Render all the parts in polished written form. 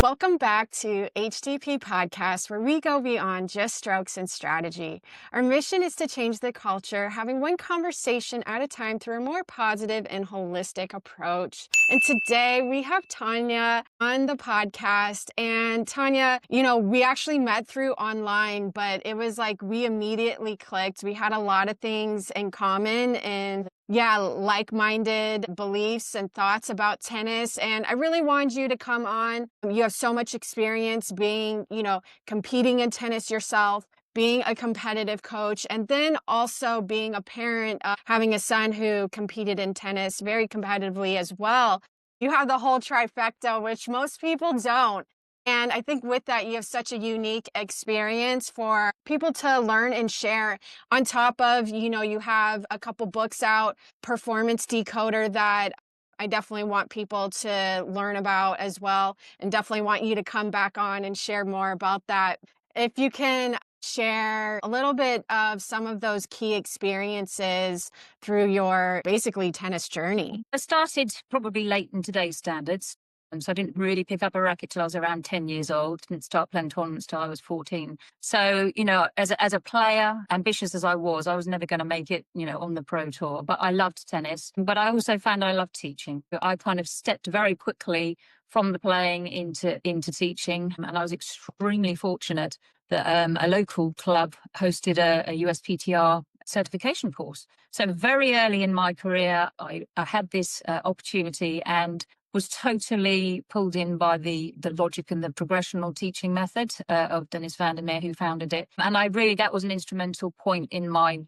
Welcome back to HTP Podcast, where we go beyond just strokes and strategy. Our mission is to change the culture, having one conversation at a time through a more positive and holistic approach. And today we have Tanya on the podcast. And Tanya, we actually met through online, but it was like we immediately clicked. We had a lot of things in common and like-minded beliefs and thoughts about tennis. And I really wanted you to come on. You have so much experience being, competing in tennis yourself, being a competitive coach, and then also being a parent, having a son who competed in tennis very competitively as well. You have the whole trifecta, which most people don't. And I think with that, you have such a unique experience for people to learn and share. On top of, you have a couple books out, Performance Decoder, that I definitely want people to learn about as well. And definitely want you to come back on and share more about that. If you can share a little bit of some of those key experiences through your basically tennis journey. I started probably late in today's standards. And so I didn't really pick up a racket till I was around 10 years old. Didn't start playing tournaments till I was 14. So, as a player, ambitious as I was never going to make it, on the pro tour. But I loved tennis. But I also found I loved teaching. I kind of stepped very quickly from the playing into teaching. And I was extremely fortunate that a local club hosted a USPTR certification course. So very early in my career, I had this opportunity and was totally pulled in by the logic and the progressional teaching method of Dennis van der Meer, who founded it. And that was an instrumental point in my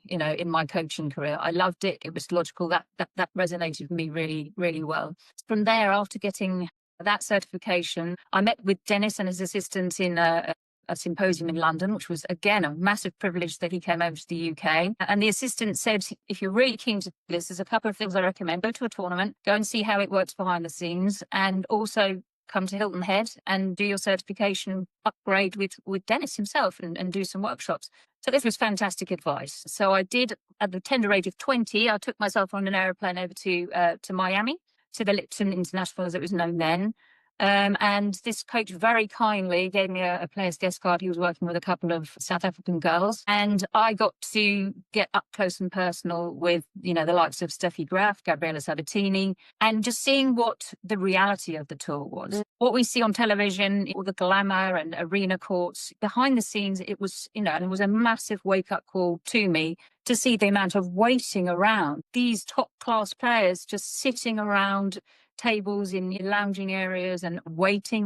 coaching career. I loved it. It was logical. That resonated with me really, really well. From there, after getting that certification, I met with Dennis and his assistant in a symposium in London, which was, again, a massive privilege that he came over to the UK. And the assistant said, if you're really keen to do this, there's a couple of things I recommend. Go to a tournament, go and see how it works behind the scenes, and also come to Hilton Head and do your certification upgrade with Dennis himself and do some workshops. So this was fantastic advice. So I did, at the tender age of 20, I took myself on an aeroplane over to Miami, to the Lipton International, as it was known then. And this coach very kindly gave me a player's guest card. He was working with a couple of South African girls. And I got to get up close and personal with, the likes of Steffi Graf, Gabriela Sabatini, and just seeing what the reality of the tour was. What we see on television, all the glamour and arena courts, behind the scenes, it was, and it was a massive wake-up call to me to see the amount of waiting around. These top-class players just sitting around tables in lounging areas and waiting.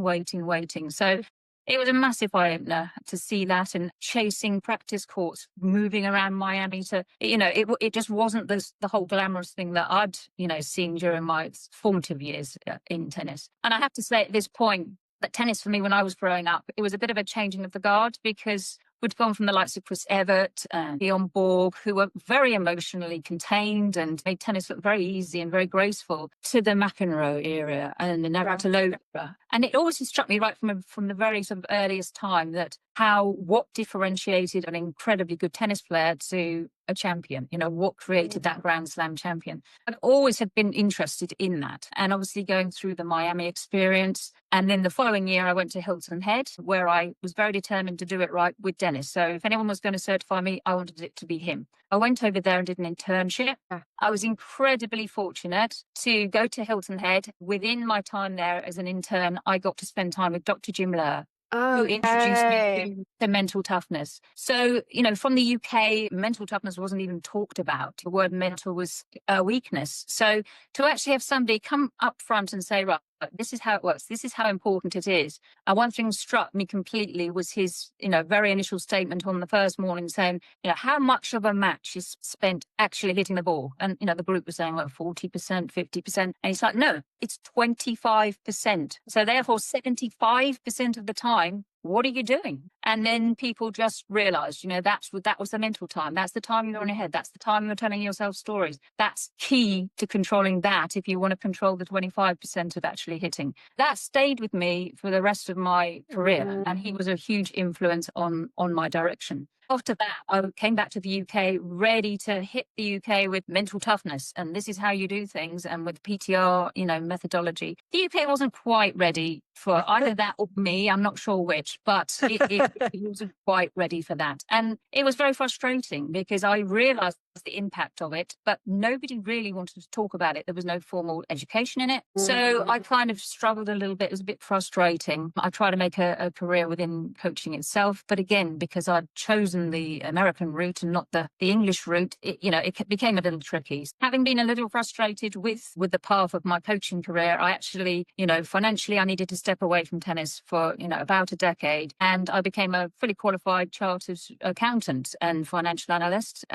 So it was a massive eye-opener to see that, and chasing practice courts, moving around Miami to, it just wasn't the whole glamorous thing that I'd, seen during my formative years in tennis. And I have to say at this point that tennis for me, when I was growing up, it was a bit of a changing of the guard, because we'd gone from the likes of Chris Evert and Bjorn Borg, who were very emotionally contained and made tennis look very easy and very graceful, to the McEnroe era and the Navratilova era. And it always struck me right from the very sort of earliest time that what differentiated an incredibly good tennis player to a champion, what created that Grand Slam champion. I always had been interested in that. And obviously going through the Miami experience. And then the following year, I went to Hilton Head, where I was very determined to do it right with Dennis. So if anyone was going to certify me, I wanted it to be him. I went over there and did an internship. I was incredibly fortunate to go to Hilton Head. Within my time there as an intern, I got to spend time with Dr. Jim Loehr, who introduced me to mental toughness. So, from the UK, mental toughness wasn't even talked about. The word mental was a weakness. So to actually have somebody come up front and say, right, this is how it works, this is how important it is. And one thing struck me completely was his, very initial statement on the first morning saying, how much of a match is spent actually hitting the ball? And, the group was saying, 40%, 50%. And he's like, no, it's 25%. So therefore, 75% of the time, what are you doing? And then people just realized, that was the mental time. That's the time you're on your head. That's the time you're telling yourself stories. That's key to controlling that if you want to control the 25% of actually hitting. That stayed with me for the rest of my career. And he was a huge influence on my direction. after that, I came back to the UK ready to hit the UK with mental toughness. And this is how you do things. And with PTR, methodology, the UK wasn't quite ready for either that or me. I'm not sure which, but it wasn't quite ready for that. And it was very frustrating because I realized the impact of it, but nobody really wanted to talk about it. There was no formal education in it. So I kind of struggled a little bit. It was a bit frustrating. I tried to make a career within coaching itself. But again, because I'd chosen the American route and not the English route, it became a little tricky. Having been a little frustrated with the path of my coaching career, I actually, financially, I needed to step away from tennis for, about a decade. And I became a fully qualified chartered accountant and financial analyst,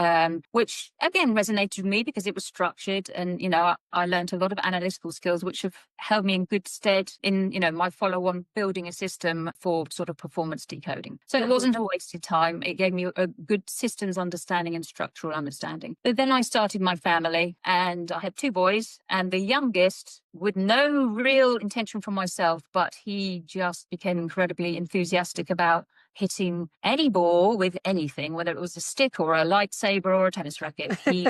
which again resonated with me because it was structured. And, I learned a lot of analytical skills, which have held me in good stead in, my follow-on building a system for sort of performance decoding. So it wasn't a wasted time. It gave me a good systems understanding and structural understanding. But then I started my family and I had 2 boys, and the youngest, with no real intention from myself, but he just became incredibly enthusiastic about hitting any ball with anything, whether it was a stick or a lightsaber or a tennis racket. He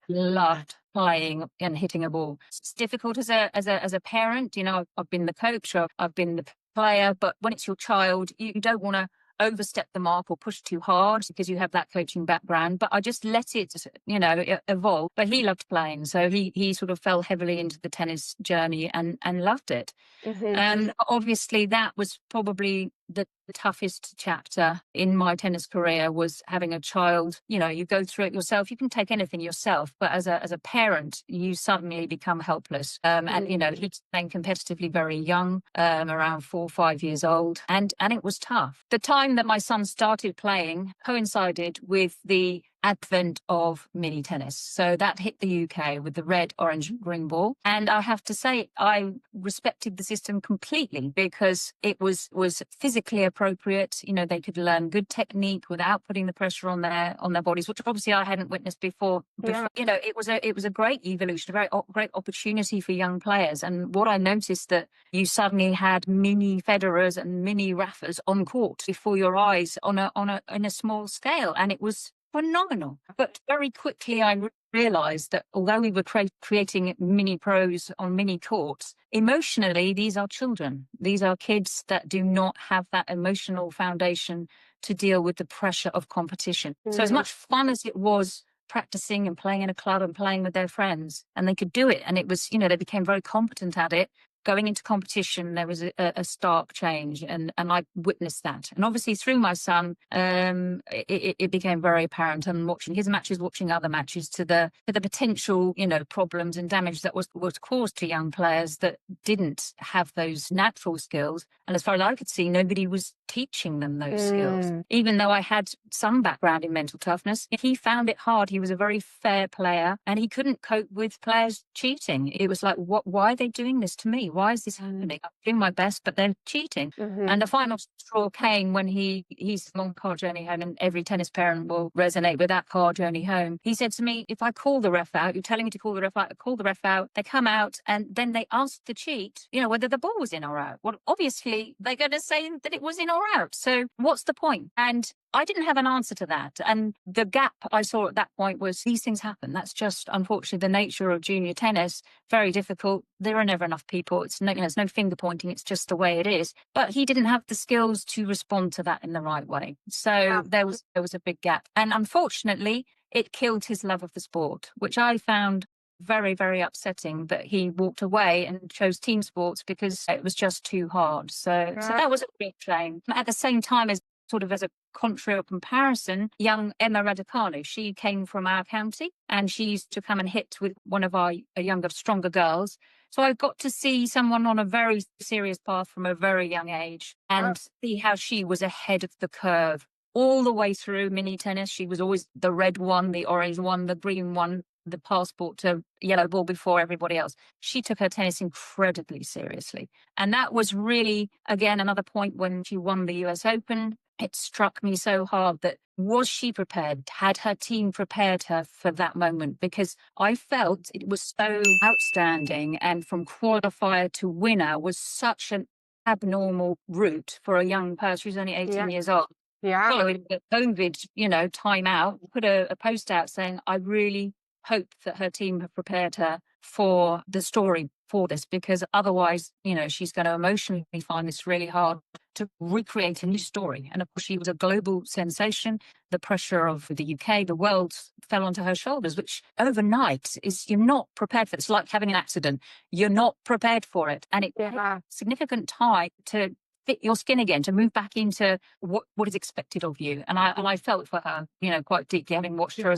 loved playing and hitting a ball. It's difficult as a parent. I've been the coach, or I've been the player, but when it's your child, you don't want to overstep the mark or push too hard because you have that coaching background. But I just let it, evolve. But he loved playing, so he sort of fell heavily into the tennis journey and loved it. And obviously, that was probably the toughest chapter in my tennis career, was having a child. You go through it yourself. You can take anything yourself, but as a parent, you suddenly become helpless. And he's playing competitively very young, around 4 or 5 years old, and it was tough. The time that my son started playing coincided with the advent of mini tennis. So that hit the UK with the red, orange, and green ball. And I have to say, I respected the system completely because it was physically appropriate. They could learn good technique without putting the pressure on their bodies, which obviously I hadn't witnessed before. Yeah. It was a great evolution, a very great opportunity for young players. And what I noticed, that you suddenly had mini Federers and mini Rafas on court before your eyes in a small scale, and it was phenomenal. But very quickly I realized that although we were creating mini pros on mini courts, emotionally, these are children. These are kids that do not have that emotional foundation to deal with the pressure of competition. So as much fun as it was practicing and playing in a club and playing with their friends, and they could do it, and it was, they became very competent at it. Going into competition, there was a stark change, and I witnessed that. And obviously, through my son, it became very apparent. And watching his matches, watching other matches, to the potential, problems and damage that was caused to young players that didn't have those natural skills. And as far as I could see, nobody was teaching them those skills. Even though I had some background in mental toughness, he found it hard. He was a very fair player, and he couldn't cope with players cheating. It was like, why are they doing this to me? Why is this happening? I'm doing my best, but they're cheating. And the final straw came when he's a long car journey home, and every tennis parent will resonate with that car journey home. He said to me, if I call the ref out, you're telling me to call the ref out, I call the ref out, they come out, and then they ask the cheat, whether the ball was in or out. Well, obviously, they're going to say that it was in or out. So what's the point? And I didn't have an answer to that. And the gap I saw at that point was, these things happen. That's just, unfortunately, the nature of junior tennis. Very difficult. There are never enough people. It's no finger pointing. It's just the way it is. But he didn't have the skills to respond to that in the right way. So there was a big gap. And unfortunately, it killed his love of the sport, which I found very, very upsetting, that he walked away and chose team sports because it was just too hard. So that was a big shame. At the same time, as a contrary comparison, young Emma Raducanu, she came from our county, and she used to come and hit with one of our younger, stronger girls. So I got to see someone on a very serious path from a very young age, and see how she was ahead of the curve all the way through mini tennis. She was always the red one, the orange one, the green one, the passport to yellow ball before everybody else. She took her tennis incredibly seriously. And that was really, again, another point when she won the US Open. It struck me so hard that, was she prepared? Had her team prepared her for that moment? Because I felt it was so outstanding, and from qualifier to winner was such an abnormal route for a young person who's only 18 years old. Yeah. following the COVID, time out, put a post out saying, I really hope that her team have prepared her for the story for this, because otherwise, she's going to emotionally find this really hard to recreate a new story. And of course, she was a global sensation. The pressure of the UK, the world fell onto her shoulders, which overnight you're not prepared for. It's like having an accident. You're not prepared for it. And it takes Yeah. significant time to fit your skin again, to move back into what is expected of you. And I felt for her, quite deeply, having watched her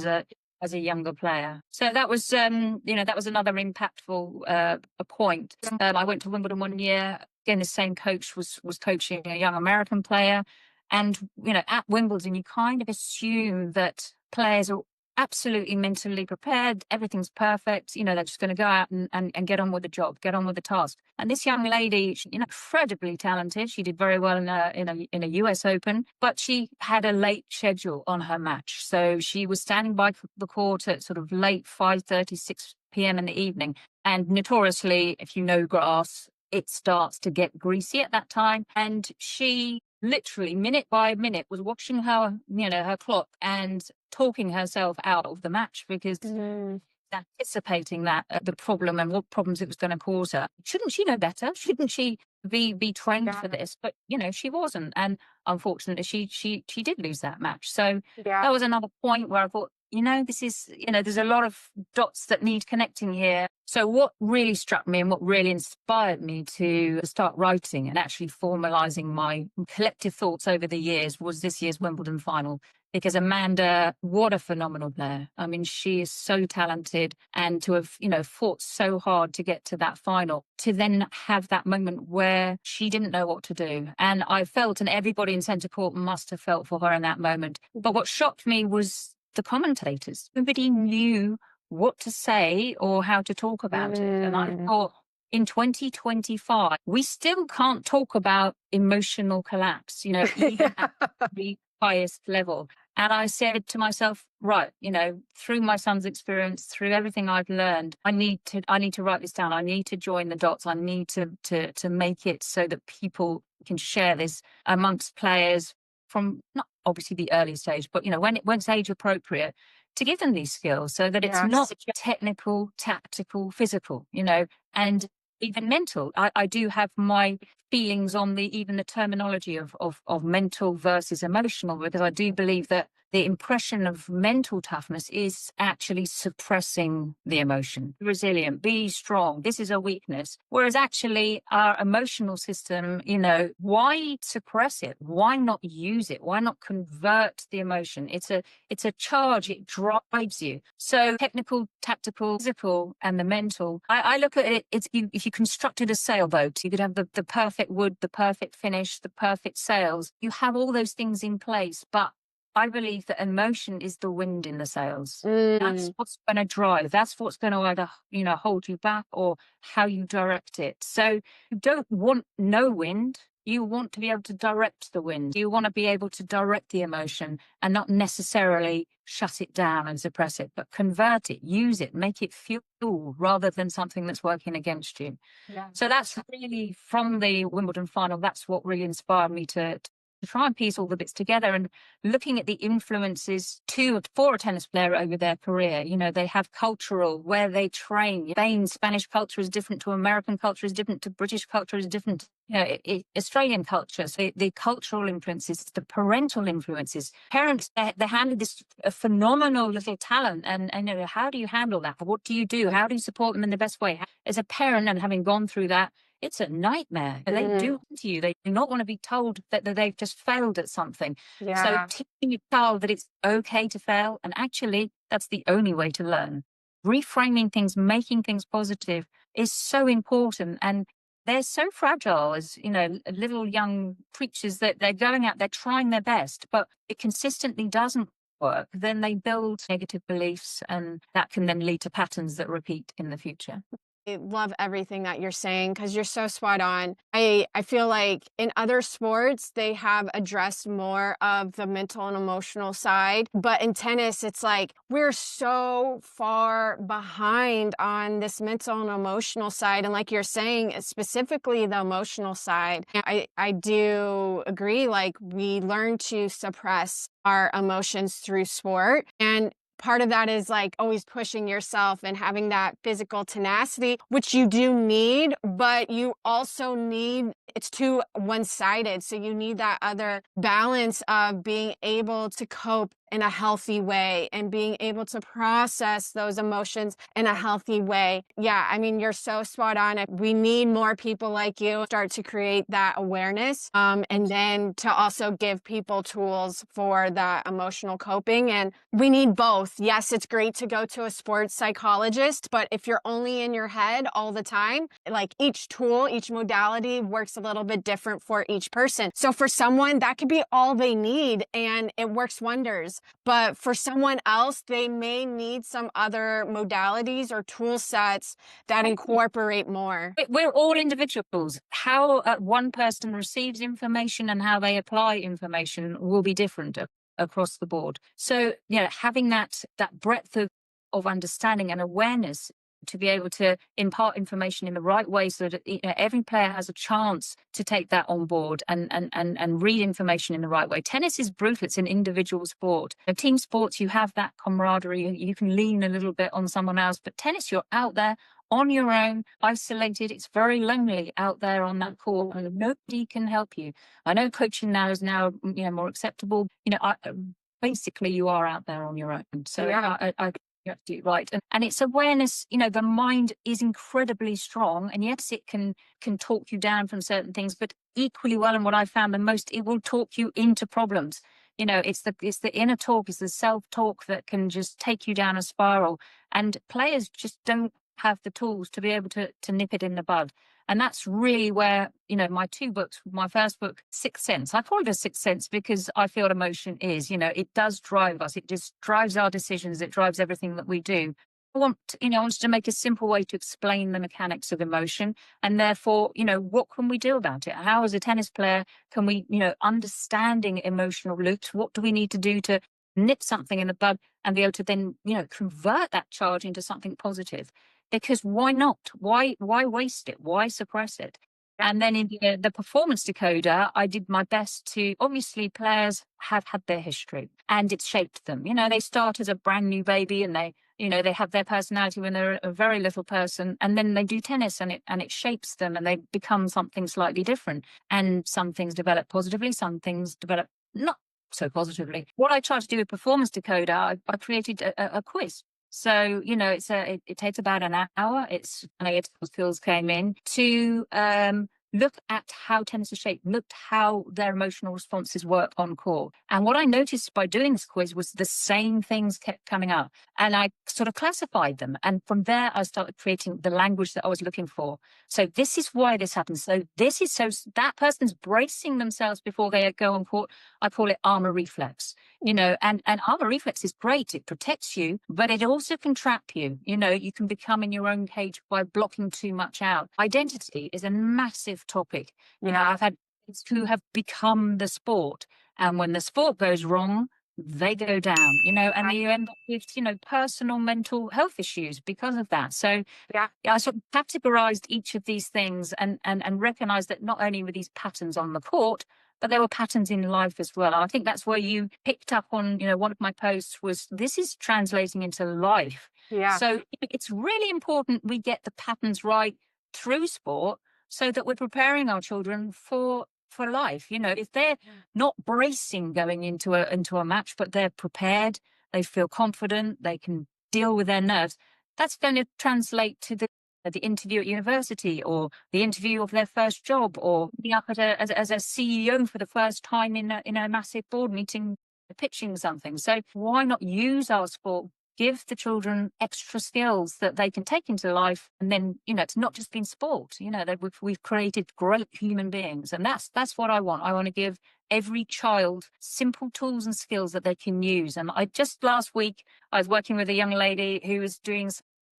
as a younger player. So that was, that was another impactful a point. I went to Wimbledon one year. Again, the same coach was coaching a young American player. And, at Wimbledon, you kind of assume that players are absolutely mentally prepared. Everything's perfect. They're just going to go out and get on with the job, get on with the task. And this young lady, incredibly talented. She did very well in a US Open, but she had a late schedule on her match. So she was standing by the court at sort of late 5:30, 6 p.m. in the evening. And notoriously, if you know grass, it starts to get greasy at that time. And she literally minute by minute was watching her, her clock and talking herself out of the match, because anticipating that the problem and what problems it was going to cause her. Shouldn't she know better? Shouldn't she be trained for this? But she wasn't, and unfortunately, she did lose that match. So that was another point where I thought, this is, there's a lot of dots that need connecting here. So what really struck me and what really inspired me to start writing and actually formalizing my collective thoughts over the years was this year's Wimbledon final. Because Amanda, what a phenomenal player. I mean, she is so talented, and to have, fought so hard to get to that final, to then have that moment where she didn't know what to do. And I felt, and everybody in centre court must have felt for her in that moment. But what shocked me was the commentators. Nobody knew what to say or how to talk about it. And I thought, in 2025, we still can't talk about emotional collapse, even at the highest level. And I said to myself, right, through my son's experience, through everything I've learned, I need to write this down. I need to join the dots. I need to make it so that people can share this amongst players from not obviously the early stage, but when it's age appropriate, to give them these skills so that it's not technical, tactical, physical, and even mental. I do have my feelings on even the terminology of mental versus emotional, because I do believe that the impression of mental toughness is actually suppressing the emotion. Resilient, be strong. This is a weakness. Whereas actually our emotional system, why suppress it? Why not use it? Why not convert the emotion? It's a charge. It drives you. So technical, tactical, physical, and the mental. I look at it. If you constructed a sailboat, you could have the perfect wood, the perfect finish, the perfect sails. You have all those things in place, but I believe that emotion is the wind in the sails. That's what's going to drive. That's what's going to either, hold you back or how you direct it. So you don't want no wind. You want to be able to direct the wind. You want to be able to direct the emotion and not necessarily shut it down and suppress it, but convert it, use it, make it fuel rather than something that's working against you. Yeah. So that's really, from the Wimbledon final, that's what really inspired me to try and piece all the bits together, and looking at the influences for a tennis player over their career. They have cultural, where they train. Spanish culture is different to American culture, is different to British culture, is different to Australian culture. So the cultural influences, the parental influences. Parents, they handle this a phenomenal little talent, and how do you handle that? What do you do? How do you support them in the best way? As a parent, and having gone through that, it's a nightmare. They do to you. They do not want to be told that they've just failed at something. Yeah. So teaching your child that it's okay to fail, and actually that's the only way to learn. Reframing things, making things positive is so important. And they're so fragile as, little young creatures that they're going out, they're trying their best, but it consistently doesn't work. Then they build negative beliefs, and that can then lead to patterns that repeat in the future. I love everything that you're saying because you're so spot on. I feel like in other sports, they have addressed more of the mental and emotional side. But in tennis, it's like we're so far behind on this mental and emotional side. And like you're saying, specifically the emotional side, I do agree. Like we learn to suppress our emotions through sport. And part of that is like always pushing yourself and having that physical tenacity, which you do need, but you also need, it's too one-sided. So you need that other balance of being able to cope in a healthy way and being able to process those emotions in a healthy way. Yeah, I mean, you're so spot on. We need more people like you start to create that awareness, and then to also give people tools for that emotional coping. And we need both. Yes, it's great to go to a sports psychologist, but if you're only in your head all the time, like each tool, each modality works a little bit different for each person. So for someone, that could be all they need and it works wonders. But for someone else, they may need some other modalities or tool sets that incorporate more. We're all individuals. How one person receives information and how they apply information will be different across the board. So, having that breadth of understanding and awareness to be able to impart information in the right way so that every player has a chance to take that on board and read information in the right way. Tennis is brutal. It's an individual sport. In team sports, you have that camaraderie. You can lean a little bit on someone else. But tennis, you're out there on your own, isolated. It's very lonely out there on that court and nobody can help you. I know coaching now is more acceptable. Basically you are out there on your own. So Yeah. I you're absolutely right. And it's awareness, the mind is incredibly strong. And yes, it can talk you down from certain things, but equally well, and what I found the most, it will talk you into problems. It's the inner talk, it's the self-talk that can just take you down a spiral. And players just don't have the tools to be able to nip it in the bud. And that's really where, my two books, my first book, Sixth Sense, I call it a sixth sense because I feel emotion is, it does drive us. It just drives our decisions. It drives everything that we do. I wanted to make a simple way to explain the mechanics of emotion. And therefore, what can we do about it? How, as a tennis player, can we, understanding emotional loops, what do we need to do to nip something in the bud and be able to then, convert that charge into something positive? Because why not? Why waste it? Why suppress it? And then in the performance decoder, I did my best to, obviously players have had their history and it's shaped them. They start as a brand new baby and they have their personality when they're a very little person, and then they do tennis and it shapes them and they become something slightly different. And some things develop positively, some things develop not so positively. What I tried to do with performance decoder, I created a quiz. So, it takes about an hour. It's skills came in to look at how tennis is shaped, looked how their emotional responses work on court. And what I noticed by doing this quiz was the same things kept coming up. And I sort of classified them. And from there, I started creating the language that I was looking for. So this is why this happens. So that person's bracing themselves before they go on court. I call it armor reflex. And armor reflex is great. It protects you, but it also can trap you. You can become in your own cage by blocking too much out. Identity is a massive topic. I've had kids who have become the sport. And when the sport goes wrong, they go down, and you end up with, personal mental health issues because of that. So I sort of categorized each of these things and recognized that not only were these patterns on the court, but there were patterns in life as well. And I think that's where you picked up on, one of my posts was, this is translating into life. Yeah. So it's really important we get the patterns right through sport so that we're preparing our children for life. If they're not bracing going into a match, but they're prepared, they feel confident, they can deal with their nerves, that's going to translate to the interview at university or the interview of their first job or being up as a CEO for the first time in a massive board meeting, pitching something. So why not use our sport, give the children extra skills that they can take into life? And then, it's not just been sport, we've created great human beings. And that's what I want. I want to give every child simple tools and skills that they can use. And last week, I was working with a young lady who was doing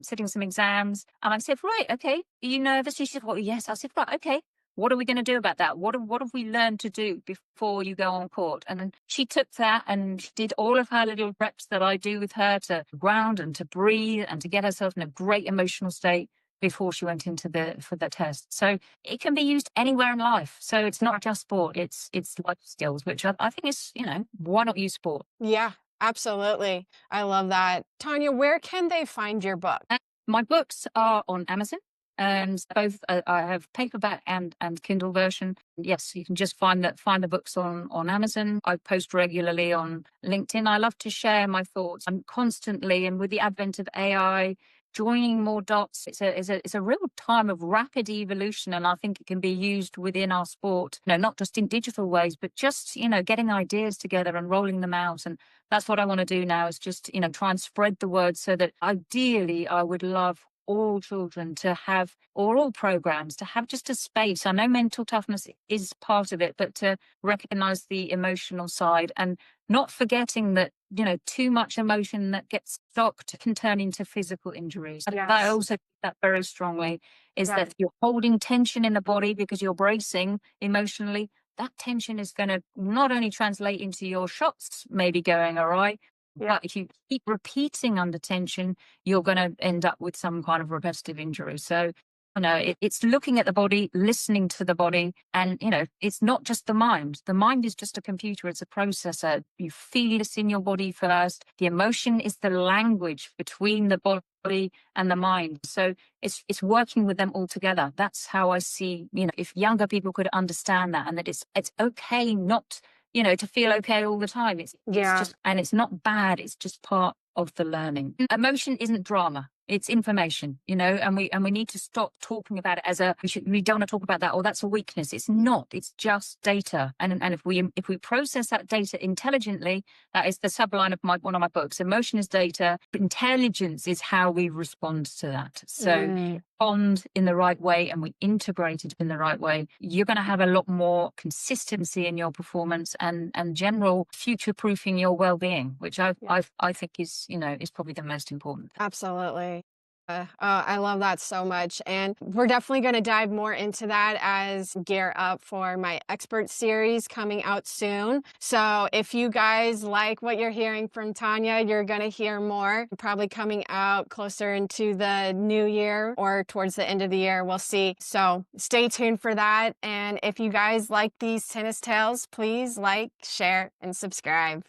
sitting some exams. And I said, right, okay, are you nervous? She said, well, yes. I said, right, okay. What are we going to do about that? What have we learned to do before you go on court? And then she took that and she did all of her little reps that I do with her to ground and to breathe and to get herself in a great emotional state before she went for the test. So it can be used anywhere in life. So it's not just sport, it's life skills, which I think is, why not use sport? Yeah, absolutely. I love that. Tanya, where can they find your book? My books are on Amazon. And both I have paperback and Kindle version. Yes, you can just find the books on Amazon. I post regularly on LinkedIn. I love to share my thoughts. I'm constantly, and with the advent of AI, joining more dots. It's a real time of rapid evolution, and I think it can be used within our sport. Not just in digital ways, but just getting ideas together and rolling them out. And that's what I want to do now. Is just try and spread the word, so that ideally I would love all children to have, or all programs to have, just a space. I know mental toughness is part of it, but to recognize the emotional side and not forgetting that, too much emotion that gets stocked can turn into physical injuries. Yes. I also think that very strongly is Right. that you're holding tension in the body because you're bracing emotionally. That tension is going to not only translate into your shots maybe going awry, but if you keep repeating under tension, you're going to end up with some kind of repetitive injury. So, it's looking at the body, listening to the body, and, it's not just the mind. The mind is just a computer. It's a processor. You feel this in your body first. The emotion is the language between the body and the mind. So it's working with them all together. That's how I see, if younger people could understand that, and that it's okay not to feel okay all the time. It's just, and it's not bad. It's just part of the learning. Emotion isn't drama. It's information, and we need to stop talking about it as we don't want to talk about that, or that's a weakness. It's not. It's just data. And if we process that data intelligently, that is the subline of one of my books. Emotion is data. Intelligence is how we respond to that. So respond in the right way, and we integrate it in the right way, you're going to have a lot more consistency in your performance and general future-proofing your well-being, which I think is probably the most important. Absolutely. I love that so much. And we're definitely going to dive more into that as gear up for my expert series coming out soon. So if you guys like what you're hearing from Tanya, you're going to hear more, probably coming out closer into the new year or towards the end of the year. We'll see. So stay tuned for that. And if you guys like these tennis tales, please like, share, and subscribe.